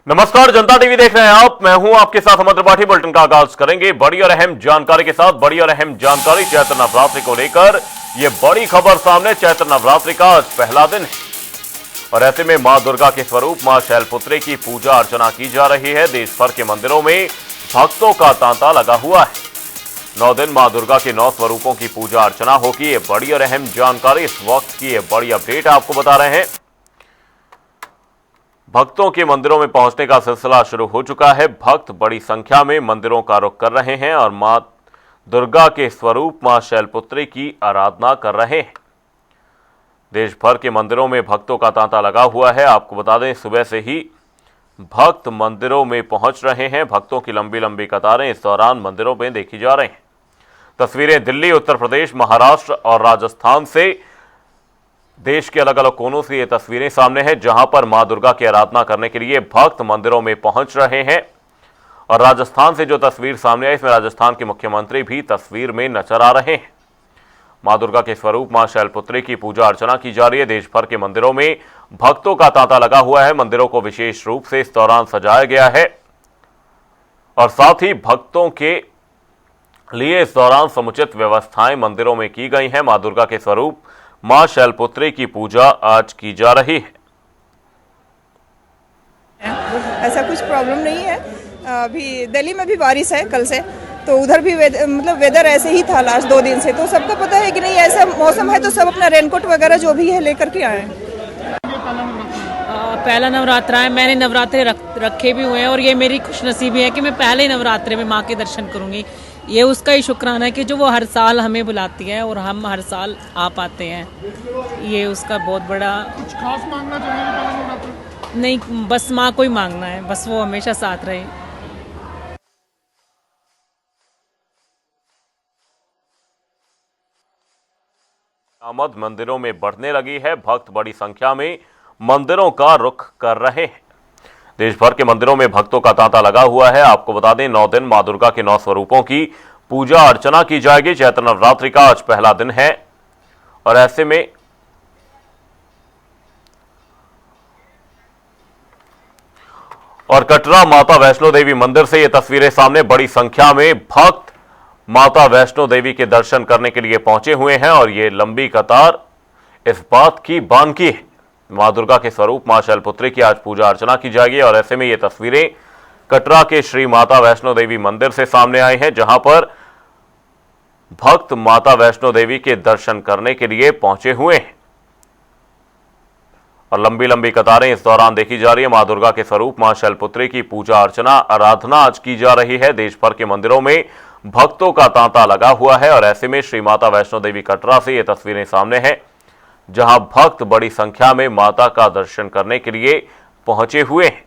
नमस्कार, जनता टीवी देख रहे हैं आप। मैं हूं आपके साथ अमर त्रिपाठी। बुलेटिन का आगाज करेंगे बड़ी और अहम जानकारी के साथ। बड़ी और अहम जानकारी चैत्र नवरात्रि को लेकर यह बड़ी खबर सामने। चैत्र नवरात्रि का आज पहला दिन है और ऐसे में मां दुर्गा के स्वरूप मां शैलपुत्री की पूजा अर्चना की जा रही है। देश भर के मंदिरों में भक्तों का तांता लगा हुआ है। 9 दिन मां दुर्गा के 9 स्वरूपों की पूजा अर्चना होगी। ये बड़ी और अहम जानकारी, इस वक्त की ये बड़ी अपडेट आपको बता रहे हैं। भक्तों के मंदिरों में पहुंचने का सिलसिला शुरू हो चुका है। भक्त बड़ी संख्या में मंदिरों का रुख कर रहे हैं और मां दुर्गा के स्वरूप मां शैलपुत्री की आराधना कर रहे हैं। देश भर के मंदिरों में भक्तों का तांता लगा हुआ है। आपको बता दें, सुबह से ही भक्त मंदिरों में पहुंच रहे हैं। भक्तों की लंबी लंबी कतारें इस दौरान मंदिरों में देखी जा रही हैं। तस्वीरें दिल्ली, उत्तर प्रदेश, महाराष्ट्र और राजस्थान से, देश के अलग अलग कोनों से ये तस्वीरें सामने हैं, जहां पर मां दुर्गा की आराधना करने के लिए भक्त मंदिरों में पहुंच रहे हैं। और राजस्थान से जो तस्वीर सामने आई, इसमें राजस्थान के मुख्यमंत्री भी तस्वीर में नजर आ रहे हैं। मां दुर्गा के स्वरूप मां शैलपुत्री की पूजा अर्चना की जा रही है। देश भर के मंदिरों में भक्तों का तांता लगा हुआ है। मंदिरों को विशेष रूप से इस दौरान सजाया गया है और साथ ही भक्तों के लिए इस दौरान समुचित व्यवस्थाएं मंदिरों में की गई हैं। मां दुर्गा के स्वरूप मां शैलपुत्री की पूजा आज की जा रही है। ऐसा कुछ प्रॉब्लम नहीं है। अभी दिल्ली में भी बारिश है कल से, तो उधर भी वेदर ऐसे ही था लास्ट 2 दिन से। तो सबको पता है कि नहीं ऐसा मौसम है, तो सब अपना रेनकोट वगैरह जो भी है लेकर के आए। पहला नवरात्रा है। मैंने नवरात्रे रखे भी हुए हैं और ये मेरी खुशनसीबी है कि मैं पहले नवरात्रे में माँ के दर्शन करूंगी। ये उसका ही शुक्राना है कि जो वो हर साल हमें बुलाती है और हम हर साल आ पाते हैं। ये उसका बहुत बड़ा। कुछ खास मांगना चाहेंगे पहले नवरात्रि? नहीं, बस माँ को ही मांगना है, बस वो हमेशा साथ रहे। आमद मंदिरों में बढ़ने लगी है। भक्त बड़ी संख्या में मंदिरों का रुख कर रहे हैं। देश भर के मंदिरों में भक्तों का तांता लगा हुआ है। आपको बता दें, 9 दिन मां दुर्गा के 9 स्वरूपों की पूजा अर्चना की जाएगी। चैत्र नवरात्रि का आज पहला दिन है और ऐसे में और कटरा माता वैष्णो देवी मंदिर से ये तस्वीरें सामने। बड़ी संख्या में भक्त माता वैष्णो देवी के दर्शन करने के लिए पहुंचे हुए हैं और ये लंबी कतार इस बात की बानगी है। मां दुर्गा के स्वरूप मां शैलपुत्री की आज पूजा अर्चना की जाएगी और ऐसे में ये तस्वीरें कटरा के श्री माता वैष्णो देवी मंदिर से सामने आई हैं, जहां पर भक्त माता वैष्णो देवी के दर्शन करने के लिए पहुंचे हुए हैं और लंबी लंबी कतारें इस दौरान देखी जा रही है। मां दुर्गा के स्वरूप मां शैलपुत्री की पूजा अर्चना आराधना आज की जा रही है। देश भर के मंदिरों में भक्तों का तांता लगा हुआ है और ऐसे में श्री माता वैष्णो देवी कटरा से ये तस्वीरें सामने हैं, जहां भक्त बड़ी संख्या में माता का दर्शन करने के लिए पहुंचे हुए हैं।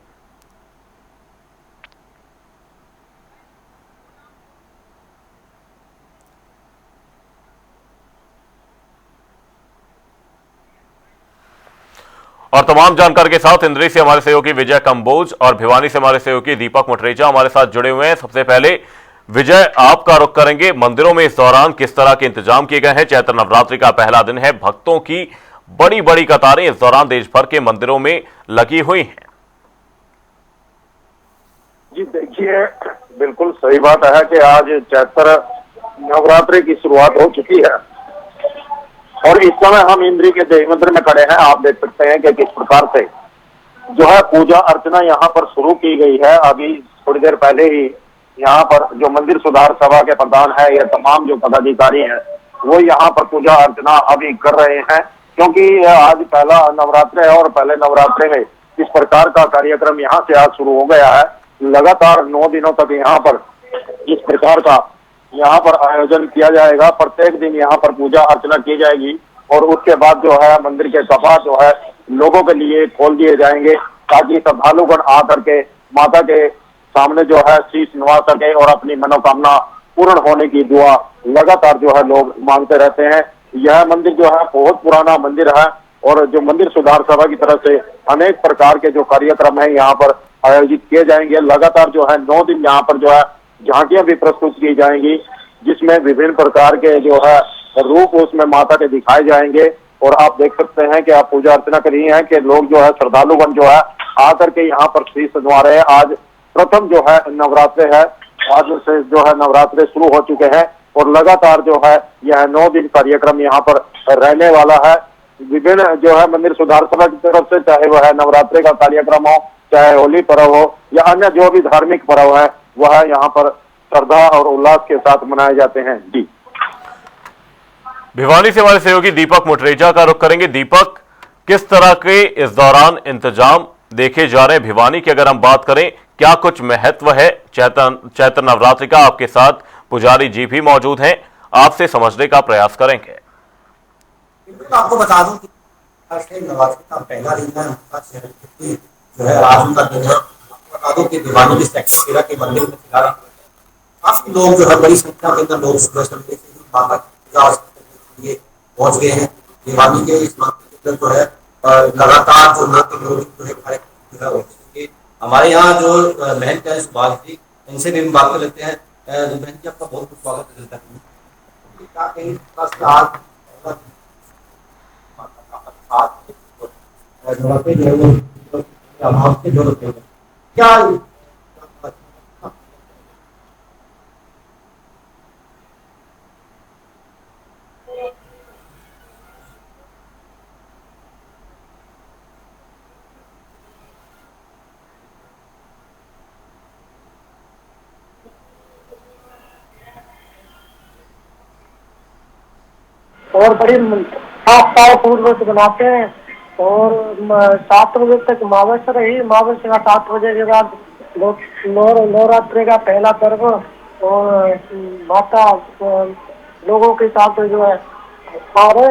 और तमाम जानकारी के साथ इंद्री से हमारे सहयोगी विजय कंबोज और भिवानी से हमारे सहयोगी दीपक मटरेजा हमारे साथ जुड़े हुए हैं। सबसे पहले विजय, आपका रुख करेंगे, मंदिरों में इस दौरान किस तरह के इंतजाम किए गए हैं? चैत्र नवरात्रि का पहला दिन है, भक्तों की बड़ी बड़ी कतारें इस दौरान देश भर के मंदिरों में लगी हुई हैं। जी देखिए, बिल्कुल सही बात है कि आज चैत्र नवरात्रि की शुरुआत हो चुकी है और इस समय हम इंद्री के देवी मंदिर में खड़े हैं। आप देख सकते हैं कि किस प्रकार से जो है पूजा अर्चना यहाँ पर शुरू की गई है। अभी थोड़ी देर पहले ही यहाँ पर जो मंदिर सुधार सभा के प्रधान है, या तमाम जो पदाधिकारी हैं, वो यहाँ पर पूजा अर्चना अभी कर रहे हैं, क्योंकि आज पहला नवरात्र है और पहले नवरात्रे में इस प्रकार का कार्यक्रम यहाँ से आज शुरू हो गया है। लगातार 9 दिनों तक यहाँ पर इस प्रकार का यहाँ पर आयोजन किया जाएगा। प्रत्येक दिन यहाँ पर पूजा अर्चना की जाएगी और उसके बाद जो है मंदिर के कपाट जो है लोगों के लिए खोल दिए जाएंगे, ताकि श्रद्धालुगण आकर के माता के सामने जो है शीश नवा सके और अपनी मनोकामना पूर्ण होने की दुआ लगातार जो है लोग मांगते रहते हैं। यह मंदिर जो है बहुत पुराना मंदिर है और जो मंदिर सुधार सभा की तरफ से अनेक प्रकार के जो कार्यक्रम है यहाँ पर आयोजित किए जाएंगे। लगातार जो है 9 दिन यहाँ पर जो है झांकियां भी प्रस्तुत की जाएंगी, जिसमें विभिन्न प्रकार के जो है रूप उसमें माता के दिखाए जाएंगे। और आप देख सकते हैं कि आप पूजा अर्चना कर रही हैं कि लोग जो है श्रद्धालुगण जो है आकर के यहाँ पर शीश नवा रहे हैं। आज प्रथम जो है नवरात्रे है, आज से जो है नवरात्रे शुरू हो चुके हैं और लगातार जो है यह 9 दिन कार्यक्रम यहाँ पर रहने वाला है। विभिन्न जो है मंदिर सुधार सभा की तरफ से, चाहे वह है नवरात्रे का कार्यक्रम हो, चाहे होली पर्व हो या अन्य जो भी धार्मिक पर्व है, वह यहाँ पर श्रद्धा और उल्लास के साथ मनाए जाते हैं। जी, भिवानी से हमारे सहयोगी दीपक मुटरेजा का रुख करेंगे। दीपक, किस तरह के इस दौरान इंतजाम देखे जा रहे हैं भिवानी की? अगर हम बात करें, क्या कुछ महत्व है चैत्र नवरात्रि का? आपके साथ पुजारी जी भी मौजूद हैं, आपसे समझने का प्रयास करेंगे। आपको बता दूं कि नवरात्रि का पहला दिन है, जो है आज का दिन है। आपको बता दूं कि भिवानी के सेक्टर 13 के मंदिर में फिलहाल काफी लोग जो है बड़ी संख्या के अंदर लोग सुबह से माता की पूजा के लिए पहुंच गए हैं। भिवानी के इस मंदिर के अंदर जो है लगातार जो कार्यक्रम हमारे यहाँ जो महंत है सुभाष जी, इनसे भी हम बात कर लेते हैं। बहन जी, आपका बहुत बहुत स्वागत है। क्या और बड़ी आस्था पूर्व से बनाते हैं और 7 बजे तक अमावस्या रही। अमावस्या 7 बजे के बाद नवरात्रि का पहला पर्व और माता लोगों के साथ जो है सारे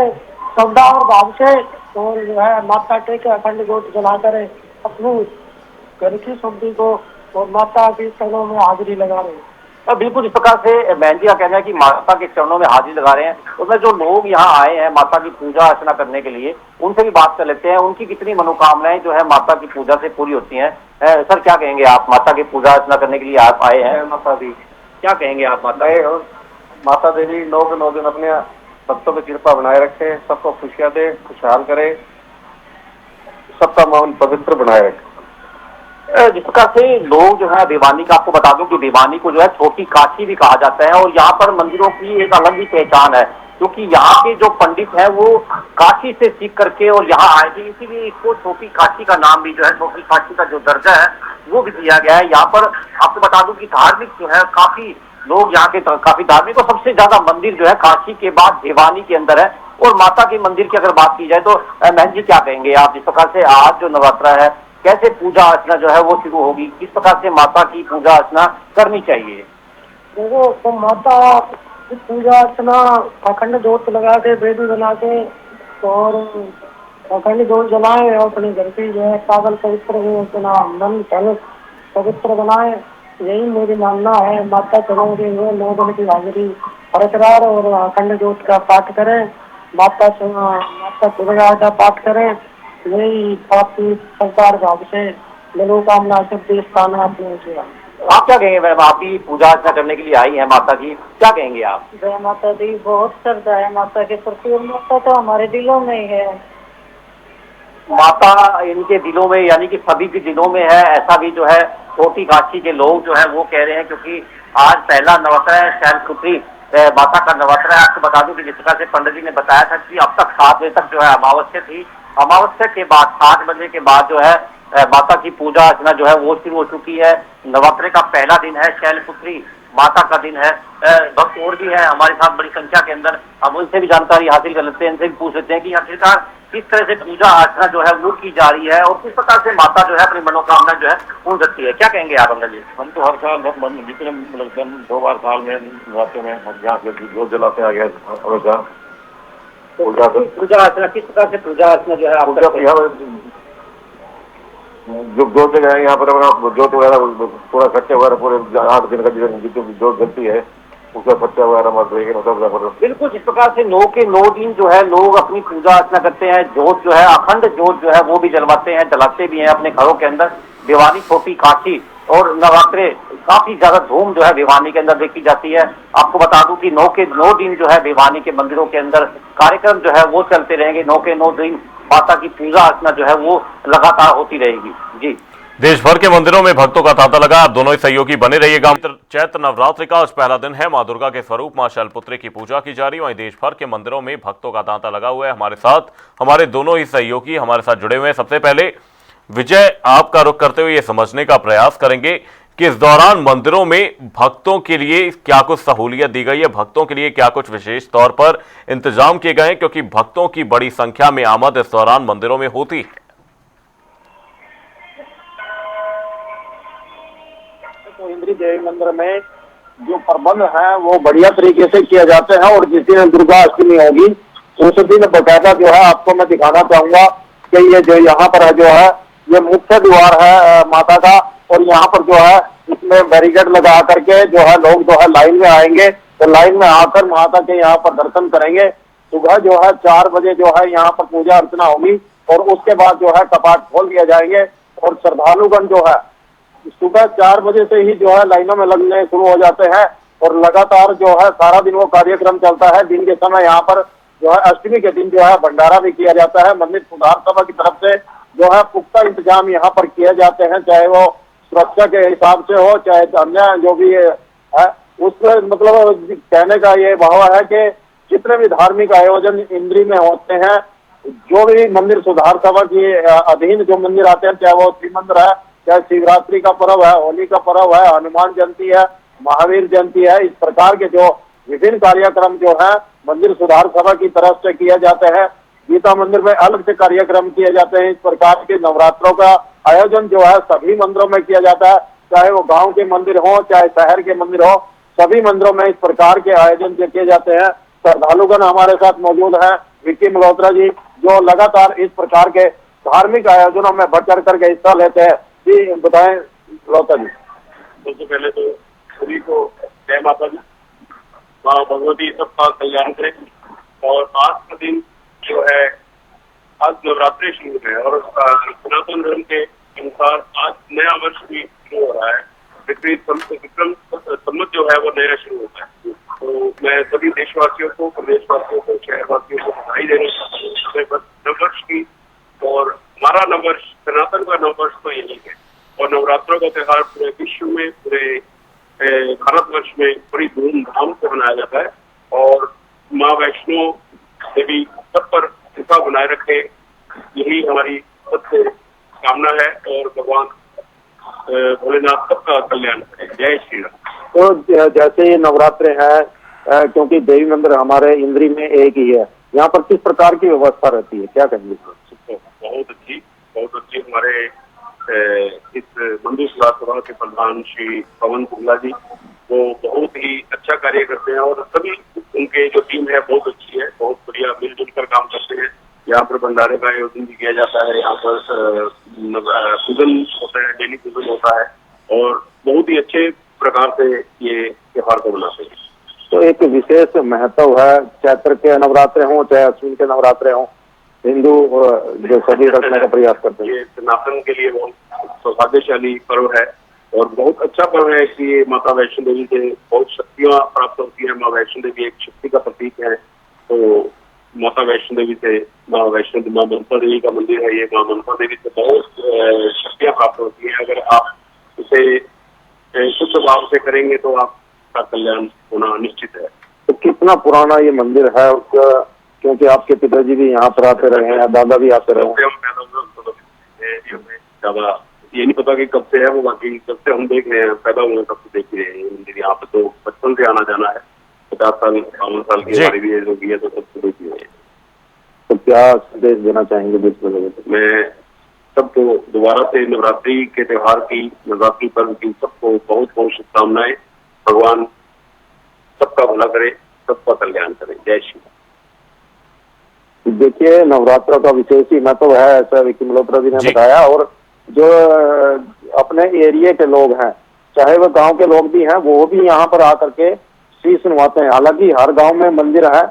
श्रद्धा और भाव से और जो है माता टेक अखंड ज्योत जलाकर अपनी घर की शुद्धि को और माता के चरणों में हाजिरी लगा रहे हैं। बिल्कुल इस प्रकार से बहन जी का कहना है कि माता के चरणों में हाजिरी लगा रहे हैं। उसमें जो लोग यहाँ आए हैं माता की पूजा अर्चना करने के लिए, उनसे भी बात कर लेते हैं। उनकी कितनी मनोकामनाएं जो है माता की पूजा से पूरी होती हैं। सर, क्या कहेंगे आप? माता की पूजा अर्चना करने के लिए आप आए हैं। माता दी, क्या कहेंगे आप? माता देवी 9 के 9 दिन अपने भक्तों की कृपा बनाए रखे, सबको खुशियां दे, खुशहाल करे, सबका मन पवित्र बनाए रखे। जिस प्रकार से लोग जो है भिवानी का, आपको बता दूं कि भिवानी को जो है छोटी काशी भी कहा जाता है और यहाँ पर मंदिरों की एक अलग ही पहचान है, क्योंकि यहाँ के जो पंडित हैं वो काशी से सीख करके और यहाँ आए थे, इसीलिए इसको छोटी काशी का नाम भी जो है, छोटी काशी का जो दर्जा है वो भी दिया गया है। यहाँ पर आपको बता दूं कि धार्मिक जो है काफी लोग यहाँ के काफी धार्मिक और सबसे ज्यादा मंदिर जो है काशी के बाद भिवानी के अंदर है। और माता के मंदिर की अगर बात की जाए तो बहन जी क्या कहेंगे आप? जिस प्रकार से आज जो नवरात्रा है, कैसे पूजा अर्चना जो है वो शुरू होगी, किस प्रकार से माता की पूजा अर्चना करनी चाहिए? देखो, तो माता की पूजा अर्चना अखंड ज्योत लगा के, वेदी बना के और अखंड ज्योत जलाए और अपने घर की जो है पागल पवित्र मन धन पवित्र बनाए, यही मेरी मानना है। माता चरणों के 9 दिन की हाजिरी बरकरार और अखंड ज्योत का पाठ करें, माता दुर्गा का पाठ करें, यही काफी सरकार भाव से मनोकामना सब स्थान अपने। आप क्या कहेंगे मैम? आप भी पूजा अर्चना करने के लिए आई हैं माता की, क्या कहेंगे आप? जय माता दी, बहुत श्रद्धा है माता के प्रति। माता तो हमारे दिलों में ही है। माता इनके दिलों में, यानी कि सभी के दिलों में है, ऐसा भी जो है छोटी काशी के लोग जो है वो कह रहे हैं, क्योंकि आज पहला नवरात्र है, शैलपुत्री माता का नवरात्र है। आपको बता दूं कि जिस प्रकार से पंडित जी ने बताया था कि अब तक 7 बजे तक जो है अमावस्या थी, अमावस्या के बाद 7 बजे के बाद जो है माता की पूजा अर्चना जो है वो शुरू हो चुकी है। नवरात्रि का पहला दिन है, शैलपुत्री माता का दिन है। भक्त और भी है हमारे साथ बड़ी संख्या के अंदर, हम उनसे भी जानकारी हासिल कर लेते हैं, इनसे भी पूछ लेते हैं कि आखिरकार किस तरह से पूजा अर्चना जो है वो की जा रही है और किस प्रकार से माता जो है अपनी मनोकामना जो है पूर्ण करती है। क्या कहेंगे आप अंकल जी? हम तो हर साल जितने 2 बार साल में नवरात्रि में हम यहाँ से जोत जलाते आ गए। पूजा अर्चना किस प्रकार से पूजा अर्चना जो है आप जो जोत जगह है यहाँ पर जोत वगैरह पूरा खर्चा वगैरह पूरे 8 दिन का जोत जलती है उसका खर्चा वगैरह बिल्कुल जिस प्रकार से 9 के 9 दिन जो है लोग अपनी पूजा अर्चना करते हैं। जोत जो है अखंड जोत जो है वो भी जलवाते हैं, जलाते भी हैं अपने घरों के अंदर। भिवानी छोटी काशी और नवरात्रे काफी ज्यादा धूम जो है भिवानी के अंदर देखी जाती है। आपको बता दूं कि 9 के 9 दिन जो है भिवानी के मंदिरों के अंदर कार्यक्रम जो है वो चलते रहेंगे। 9 के 9 दिन माता की पूजा अर्चना जो है वो लगातार होती रहेगी। जी। देश भर के मंदिरों में भक्तों का तांता लगा। आप दोनों ही सहयोगी बने रहिएगा। चैत्र नवरात्रि का आज पहला दिन है। मां दुर्गा के स्वरूप मां शैलपुत्री की पूजा की जा रही है। वहीं देश भर के मंदिरों में भक्तों का तांता लगा हुआ है। हमारे साथ हमारे दोनों ही सहयोगी हमारे साथ जुड़े हुए हैं। सबसे पहले विजय, आपका रुख करते हुए ये समझने का प्रयास करेंगे कि इस दौरान मंदिरों में भक्तों के लिए क्या कुछ सहूलियत दी गई है, भक्तों के लिए क्या कुछ विशेष तौर पर इंतजाम किए गए हैं, क्योंकि भक्तों की बड़ी संख्या में आमद इस दौरान मंदिरों में होती है। तो इंद्री देवी मंदिर में जो प्रबंध है वो बढ़िया तरीके से किए जाते हैं और जिस दिन दुर्गा अष्टमी होगी उस दिन बकायदा जो है आपको मैं दिखाना चाहूंगा कि ये जो यहाँ पर है जो है ये मुख्य द्वार है माता का, और यहाँ पर जो है इसमें बैरिकेड लगा करके जो है लोग जो है लाइन में आएंगे, तो लाइन में आकर माता के यहाँ पर दर्शन करेंगे। सुबह जो है 4 बजे जो है यहाँ पर पूजा अर्चना होगी और उसके बाद जो है कपाट खोल दिए जाएंगे और श्रद्धालुगण जो है सुबह 4 बजे से ही जो है लाइनों में लगने शुरू हो जाते हैं और लगातार जो है सारा दिन वो कार्यक्रम चलता है। दिन के समय यहाँ पर जो है अष्टमी के दिन जो है भंडारा भी किया जाता है। मंदिर सुधार सभा की तरफ से जो है पुख्ता इंतजाम यहाँ पर किए जाते हैं, चाहे वो सुरक्षा के हिसाब से हो चाहे अन्य जो भी है। उसमें मतलब कहने का ये भाव है कि जितने भी धार्मिक आयोजन इंद्री में होते हैं, जो भी मंदिर सुधार सभा के अधीन जो मंदिर आते हैं, चाहे वो शिव मंदिर है, चाहे शिवरात्रि का पर्व है, होली का पर्व है, हनुमान जयंती है, महावीर जयंती है, इस प्रकार के जो विभिन्न कार्यक्रम जो है मंदिर सुधार सभा की तरफ से किए जाते हैं। गीता मंदिर में अलग से कार्यक्रम किए जाते हैं। इस प्रकार के नवरात्रों का आयोजन जो है सभी मंदिरों में किया जाता है, चाहे वो गांव के मंदिर हो चाहे शहर के मंदिर हो, सभी मंदिरों में इस प्रकार के आयोजन किए जाते हैं। श्रद्धालुगण हमारे साथ मौजूद है, विक्की मल्होत्रा जी, जो लगातार इस प्रकार के धार्मिक आयोजनों में बढ़ चढ़ करके हिस्सा लेते हैं। जी बताएं मल्होत्रा जी। सबसे पहले तो सभी को जय माता दी, माँ भगवती सबका कल्याण करें। और आज का दिन जो है, आज नवरात्रि शुरू है और सनातन धर्म के अनुसार आज नया वर्ष भी शुरू हो रहा है। विक्रम संवत जो है वो नया शुरू होता है। तो मैं सभी देशवासियों को, प्रदेशवासियों को, शहरवासियों को बधाई देना चाहता हूँ नववर्ष की। और हमारा नववर्ष, सनातन का नववर्ष तो यही है। और नवरात्रों का त्योहार पूरे विश्व में, पूरे भारतवर्ष में बड़ी धूमधाम से मनाया जाता है। और माँ वैष्णो देवी सब पर कृपा बनाए रखे, यही हमारी सबसे कामना है। और भगवान भोलेनाथ सबका कल्याण करे। जय श्री राम। तो जैसे ये नवरात्रे है, क्योंकि देवी मंदिर हमारे इंद्री में एक ही है, यहाँ पर किस प्रकार की व्यवस्था रहती है, क्या कहेंगे? बहुत अच्छी हमारे इस मंदिर सुधार सभा के प्रधान श्री पवन कुंडला जी, वो बहुत ही अच्छा कार्य करते हैं और सभी उनके जो टीम है बहुत अच्छी है, बहुत बढ़िया मिलजुल कर काम करते हैं। यहाँ पर भंडारे का आयोजन भी किया जाता है, यहाँ पर पूजन होता है, डेली पूजन होता है और बहुत ही अच्छे प्रकार से ये त्योहार को मनाते हैं। तो एक विशेष महत्व है, चैत्र के नवरात्रे हों चाहे अश्विन के नवरात्रे हों, हिंदू जो सभी रखने का प्रयास करते हैं। ये सनातन के लिए बहुत सौभाग्यशाली पर्व है और बहुत अच्छा पर्व है। इसलिए माता वैष्णो देवी से बहुत शक्तियाँ प्राप्त होती है। माँ वैष्णो देवी एक शक्ति का प्रतीक है। तो माता वैष्णो देवी से, माँ मनसा देवी का मंदिर है ये, माँ मनसा देवी से बहुत शक्तियाँ प्राप्त होती है। अगर आप इसे शुद्ध भाव से करेंगे तो आपका कल्याण होना निश्चित है। तो कितना पुराना ये मंदिर है उसका, क्योंकि आपके पिताजी भी यहाँ पर आते रहे हैं, दादा भी आते रहे हैं। ज्यादा ये नहीं पता कि कब से है वो, बाकी कब से हम देख रहे हैं, पैदा हुए तब से देख रहे हैं ये मंदिर। यहाँ पे तो बचपन से आना जाना है, 50 साल 52 साल की हमारी भी एज हो गई है, तो तब से देख रहे हैं। तो क्या संदेश देना चाहेंगे देश में? मैं सबको दोबारा से नवरात्रि के त्योहार की, नवरात्रि पर्व की सबको बहुत बहुत शुभकामनाएं। भगवान सबका भला करे, सबका कल्याण करे। जय श्री। देखिए, नवरात्रों का विशेष ही महत्व है, ऐसा विक्की मल्होत्रा जी ने बताया। और जो अपने एरिया के लोग हैं, चाहे वो गांव के लोग भी हैं, वो भी यहाँ पर आकर के शीश नवाते हैं। हालांकि हर गांव में मंदिर है,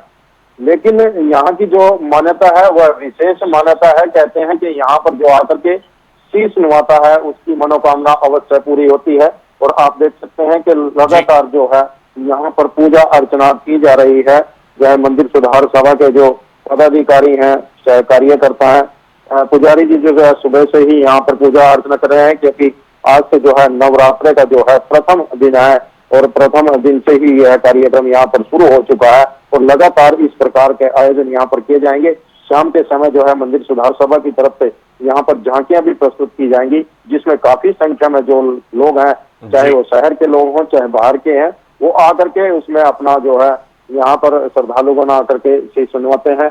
लेकिन यहाँ की जो मान्यता है वह विशेष मान्यता है। कहते हैं कि यहाँ पर जो आकर के शीश नवाता है उसकी मनोकामना अवश्य पूरी होती है। और आप देख सकते हैं कि लगातार जो है यहाँ पर पूजा अर्चना की जा रही है। चाहे मंदिर सुधार सभा के जो पदाधिकारी हैं, चाहे कार्यकर्ता हैं, पुजारी जी जो है सुबह से ही यहाँ पर पूजा अर्चना कर रहे हैं, क्योंकि आज से जो है नवरात्र का जो है प्रथम दिन है और प्रथम दिन से ही यह कार्यक्रम यहाँ पर शुरू हो चुका है और लगातार इस प्रकार के आयोजन यहाँ पर किए जाएंगे। शाम के समय जो है मंदिर सुधार सभा की तरफ से यहाँ पर झांकियां भी प्रस्तुत की जाएंगी, जिसमें काफी संख्या में जो लोग हैं, चाहे वो शहर के लोग हों चाहे बाहर के हैं, वो आकर के उसमें अपना जो है यहाँ पर श्रद्धालुगण आकर के शीश सुनवाते हैं।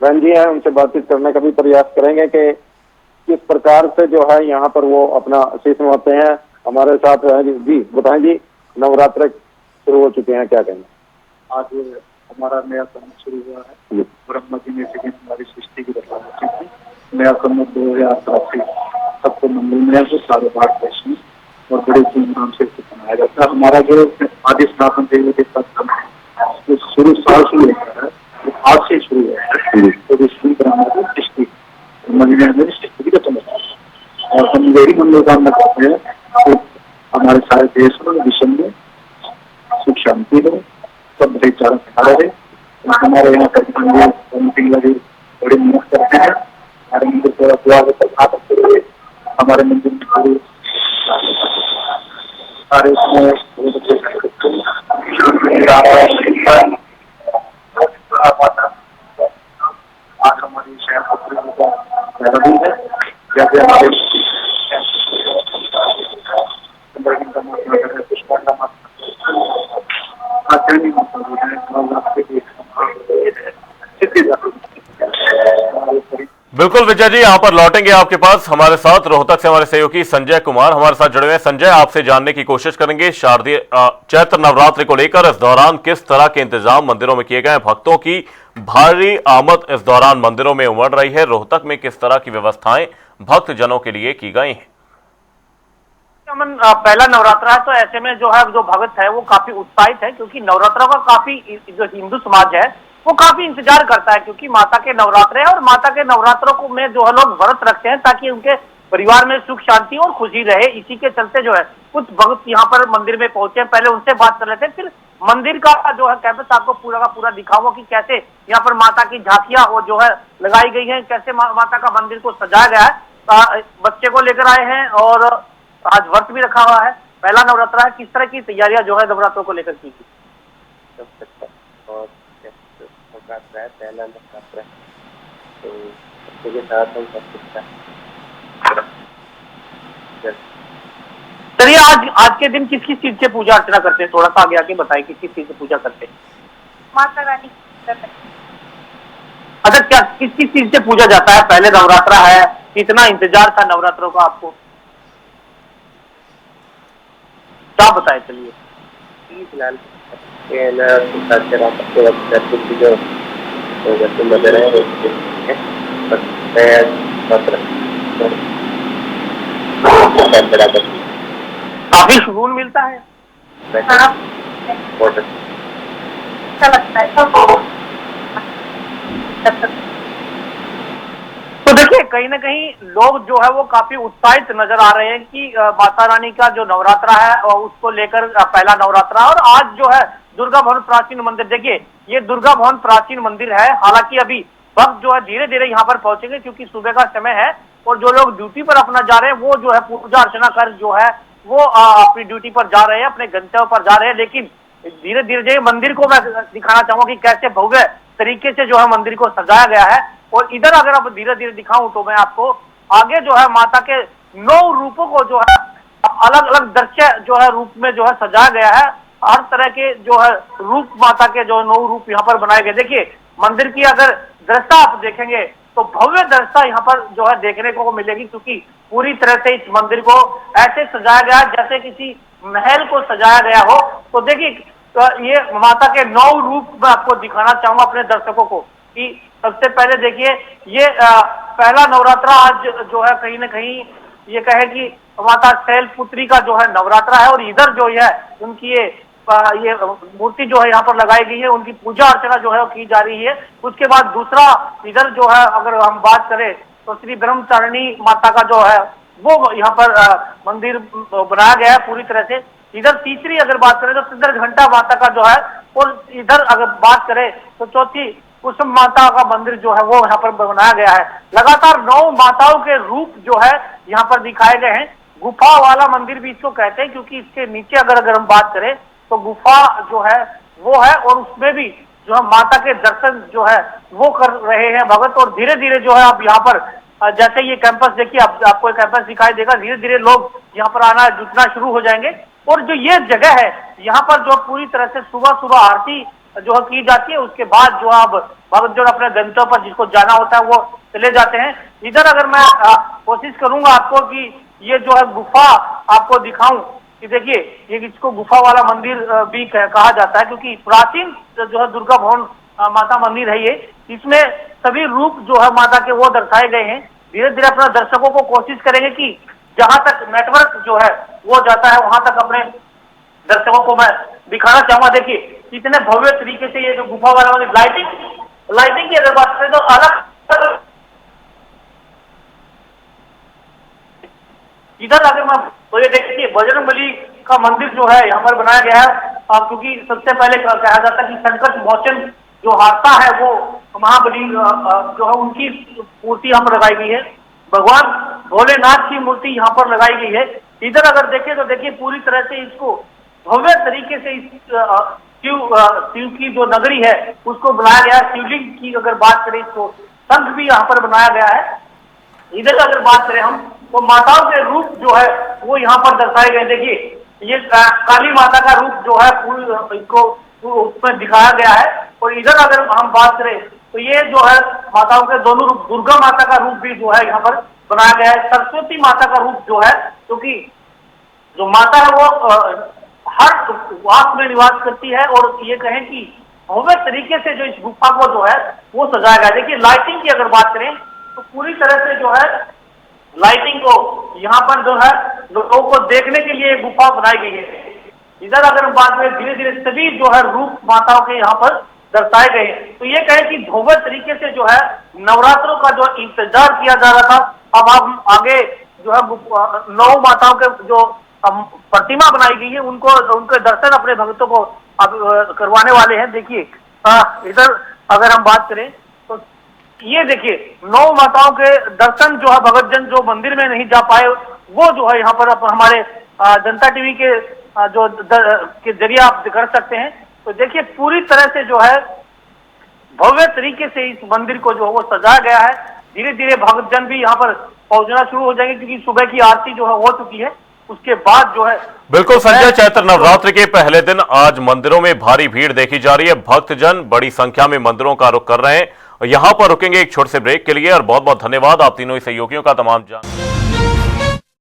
बहन जी हैं, उनसे बातचीत करने का भी प्रयास करेंगे कि किस प्रकार से जो है यहाँ पर वो अपना शीश सुनवाते हैं। हमारे साथ है जी, बताएं जी, नवरात्र शुरू हो चुके हैं, क्या कहेंगे? आज हमारा नया संवत शुरू हुआ है। ब्रह्मा जी ने हमारी सृष्टि की रचना की थी। नया संवत 2007 से सबको मंदिर में सारे भारतवर्ष में और बड़े धूमधाम से मनाया जाता है। हमारा जो आदि स्नातन देवी के साथ है शुरू साल शुरू होता है, वो आज से शुरू हुआ है। तो इसमें ब्रह्मा की सृष्टि मंदिर में हमारी सृष्टि की रचना और हम यही मनोकामना करते हैं तो हमारे सारे देश में विश्व में सुख शांति हो, सब भाईचारा बना रहे। हमारे यहाँ पर मीटिंग लगी बड़ी मेहनत करते हैं। हमारे मंदिर थोड़ा दुआ करते हुए हमारे मंदिर में सारे आज हमारी शहर का पहला दिन है। जैसे हमारे बिल्कुल विजय जी, यहाँ पर लौटेंगे आपके पास। हमारे साथ रोहतक से हमारे सहयोगी संजय कुमार हमारे साथ जुड़े हुए हैं। संजय, आपसे जानने की कोशिश करेंगे शारदीय चैत्र नवरात्रि को लेकर इस दौरान किस तरह के इंतजाम मंदिरों में किए गए हैं। भक्तों की भारी आमद इस दौरान मंदिरों में उमड़ रही है। रोहतक में किस तरह की व्यवस्थाएं भक्त जनों के लिए की गई हैं? पहला नवरात्रा है, तो ऐसे में जो है जो भक्त है वो काफी उत्साहित है, क्योंकि नवरात्रों का काफी जो हिंदू समाज है वो काफी इंतजार करता है, क्योंकि माता के नवरात्र है और माता के नवरात्रों को में जो है लोग व्रत रखते हैं ताकि उनके परिवार में सुख शांति और खुशी रहे। इसी के चलते जो है कुछ भक्त यहाँ पर मंदिर में पहुंचे। पहले उनसे बात कर लेते हैं, फिर मंदिर का जो है कैंपस आपको पूरा का पूरा दिखाऊंगा कि कैसे यहाँ पर माता की झांकियां वो जो है लगाई गई है, कैसे माता का मंदिर को सजाया गया है। बच्चे को लेकर आए हैं और आज व्रत भी रखा हुआ है। पहला नवरात्रा है, किस तरह की तैयारियां जो है नवरात्रों को लेकर की थी? पहला नवरात्र तो उसके साथ हम सब कुछ चलिए, आज के दिन किस किस चीज से पूजा अर्चना करते हैं, थोड़ा सा आगे आके बताइए किस किस चीज से पूजा करते हैं? माता रानी। अच्छा, क्या किस किस चीज से पूजा जाता है? पहले नवरात्रा है, कितना इंतजार था नवरात्रों का आपको, क्या बताए? चलिए फिलहाल मदर है काफी सुकून मिलता है। बहुत अच्छा लगता है। तो देखिए, कहीं ना कहीं लोग जो है वो काफी उत्साहित नजर आ रहे हैं कि माता रानी का जो नवरात्रा है और उसको लेकर पहला नवरात्रा। और आज जो है दुर्गा भवन प्राचीन मंदिर, देखिए ये दुर्गा भवन प्राचीन मंदिर है। हालांकि अभी भक्त जो है धीरे धीरे यहाँ पर पहुंचेंगे, क्योंकि सुबह का समय है और जो लोग ड्यूटी पर अपना जा रहे हैं वो जो है पूजा अर्चना कर जो है वो अपनी ड्यूटी पर जा रहे हैं, अपने गंतव्य पर जा रहे हैं। लेकिन धीरे धीरे जो मंदिर को मैं दिखाना चाहूंगा कि कैसे भव्य तरीके से जो है मंदिर को सजाया गया है। और इधर अगर आप धीरे धीरे दिखाऊं तो मैं आपको आगे जो है माता के 9 रूपों को जो है अलग अलग दृश्य जो है रूप में जो है सजाया गया है। हर तरह के जो है रूप माता के जो 9 रूप यहाँ पर बनाए गए। देखिए मंदिर की अगर दृश्यता आप देखेंगे तो भव्य दृश्यता यहाँ पर जो है देखने को मिलेगी, क्योंकि पूरी तरह से इस मंदिर को ऐसे सजाया गया जैसे किसी महल को सजाया गया हो। तो देखिए तो ये माता के 9 रूप मैं आपको दिखाना चाहूंगा अपने दर्शकों को कि सबसे पहले देखिए ये पहला नवरात्रा आज जो है कहीं ना कहीं ये कहे कि माता शैलपुत्री का जो है नवरात्रा है। और इधर जो है उनकी ये मूर्ति जो है यहाँ पर लगाई गई है, उनकी पूजा अर्चना जो है वो की जा रही है। उसके बाद दूसरा इधर जो है अगर हम बात करें तो श्री ब्रह्मचारिणी माता का जो है वो यहाँ पर मंदिर बनाया गया है पूरी तरह से। इधर तीसरी अगर बात करें तो सिद्धर घंटा माता का जो है, और इधर अगर बात करें तो चौथी कुसुम माता का मंदिर जो है वो यहाँ पर बनाया गया है। लगातार 9 माताओं के रूप जो है यहाँ पर दिखाए गए हैं। गुफा वाला मंदिर भी इसको कहते हैं, क्योंकि इसके नीचे अगर हम बात करें तो गुफा जो है वो है, और उसमें भी जो है माता के दर्शन जो है वो कर रहे हैं भगत। और धीरे धीरे जो है आप यहाँ पर जैसे ये कैंपस देखिए, आपको कैंपस दिखाई देगा, धीरे धीरे लोग यहाँ पर आना जुटना शुरू हो जाएंगे। और जो ये जगह है यहाँ पर जो पूरी तरह से सुबह सुबह आरती जो है की जाती है, उसके बाद जो आप भगत जो अपने गंतव्य पर जिसको जाना होता है वो चले जाते हैं। इधर अगर मैं कोशिश करूंगा आपको कि ये जो है गुफा आपको दिखाऊं कि देखिए ये इसको गुफा वाला मंदिर भी कहा जाता है, क्योंकि प्राचीन जो है दुर्गा भवन माता मंदिर है ये। इसमें सभी रूप जो है माता के वो दर्शाए गए हैं। धीरे धीरे अपने दर्शकों को कोशिश करेंगे कि जहां तक नेटवर्क जो है वो जाता है वहां तक अपने दर्शकों को मैं दिखाना चाहूंगा। देखिए कितने भव्य तरीके से ये जो गुफा वाला मंदिर, लाइटिंग की अगर बात करें तो अलग इधर अगर मैं तो ये देखिए बजरंगबली का मंदिर जो है यहाँ पर बनाया गया है, क्योंकि सबसे पहले कहा जाता है कि संकट मोचन जो हारता है वो महाबली जो है उनकी मूर्ति यहाँ पर लगाई गई है। भगवान भोलेनाथ की मूर्ति यहाँ पर लगाई गई है। इधर अगर देखें तो देखिए पूरी तरह से इसको भव्य तरीके से शिव की जो नगरी है उसको बनाया गया है। शिवलिंग की अगर बात करें तो शंख भी यहाँ पर बनाया गया है। इधर अगर बात करें हम तो माताओं के रूप जो है वो यहाँ पर दर्शाए गए। देखिए ये काली माता का रूप जो है पूरी इसको उसमें दिखाया गया है। और इधर अगर हम बात करें तो ये जो है माताओं के दोनों रूप, दुर्गा माता का रूप भी जो है यहाँ पर बनाया गया है। सरस्वती माता का रूप जो है, क्योंकि जो माता है वो हर वास में निवास करती है। और ये कहें कि भव्य तरीके से जो इस गुफा को जो है वो सजाया गया है। देखिए लाइटिंग की अगर बात करें तो पूरी तरह से जो है लाइटिंग को यहाँ पर जो है लोगों को देखने के लिए गुफा बनाई गई है। इधर अगर हम बात करें धीरे धीरे सभी जो है रूप माताओं के यहाँ पर दर्शाए गए हैं। तो ये कहें कि भव्य तरीके से जो है नवरात्रों का जो इंतजार किया जा रहा था, अब हम आगे जो है 9 माताओं के जो प्रतिमा बनाई गई है उनके दर्शन अपने भक्तों को अब करवाने वाले हैं। देखिए इधर अगर हम बात करें तो ये देखिए 9 माताओं के दर्शन जो है भगतजन जो मंदिर में नहीं जा पाए वो जो है यहाँ पर हमारे जनता टीवी के के जरिए आप कर सकते हैं। तो देखिए पूरी तरह से जो है भव्य तरीके से इस मंदिर को जो है वो सजाया गया है। धीरे धीरे भक्तजन भी यहाँ पर पहुंचना शुरू हो जाएंगे, क्योंकि सुबह की आरती जो है हो चुकी है। उसके बाद जो है बिल्कुल संजय, चैत्र नवरात्र के पहले दिन आज मंदिरों में भारी भीड़ देखी जा रही है। भक्तजन बड़ी संख्या में मंदिरों का रुख कर रहे हैं। यहाँ पर रुकेंगे एक छोटे से ब्रेक के लिए और बहुत बहुत धन्यवाद आप तीनों सहयोगियों का तमाम